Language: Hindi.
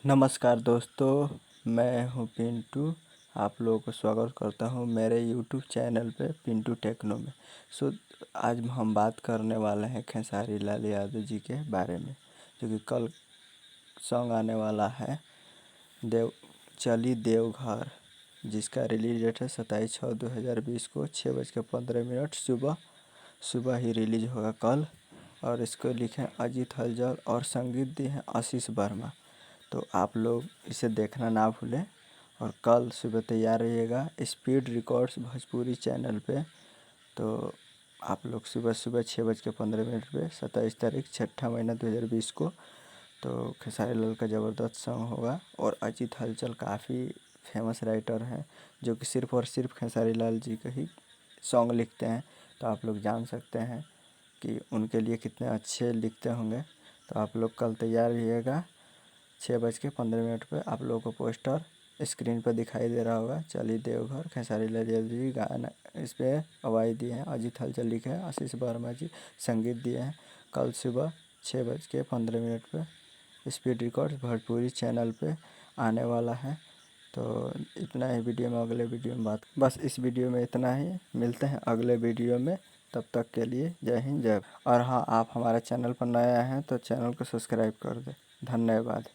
नमस्कार दोस्तों, मैं हूं पिंटू। आप लोगों को स्वागत करता हूं मेरे यूट्यूब चैनल पे पिंटू टेक्नो में। आज हम बात करने वाले हैं खेसारी लाल यादव जी के बारे में, जो कि कल सॉन्ग आने वाला है चली देवघर, जिसका रिलीज डेट है 27/6/2020 को 6:15 सुबह ही रिलीज होगा कल। और इसको लिखे अजीत हलचल और संगीत दिए हैं आशीष वर्मा। तो आप लोग इसे देखना ना भूलें और कल सुबह तैयार रहिएगा स्पीड रिकॉर्ड्स भोजपुरी चैनल पे। तो आप लोग सुबह 6:15 पे 27 तारीख 6 महीना 2020 को तो खेसारी लाल का ज़बरदस्त सॉन्ग होगा। और अजीत हलचल काफ़ी फेमस राइटर हैं, जो कि सिर्फ़ और सिर्फ खेसारी लाल जी का ही सॉन्ग लिखते हैं। तो आप लोग जान सकते हैं कि उनके लिए कितने अच्छे लिखते होंगे। तो आप लोग कल तैयार रहिएगा 6:15 पे। आप लोगों को पोस्टर स्क्रीन पर दिखाई दे रहा होगा। चली देवघर, खेसारी लाल यादव जी गाना इस पर आवाज़ दिए हैं, अजीत हलचल लिखे हैं, आशीष वर्मा जी संगीत दिए हैं। कल सुबह 6:15 पे स्पीड रिकॉर्ड्स भोजपुरी चैनल पे आने वाला है। तो इतना ही वीडियो में, अगले वीडियो में बस इस वीडियो में इतना ही। मिलते हैं अगले वीडियो में, तब तक के लिए जय हिंद जय। और हाँ, आप हमारे चैनल पर नए आए हैं तो चैनल को सब्सक्राइब कर दें। धन्यवाद।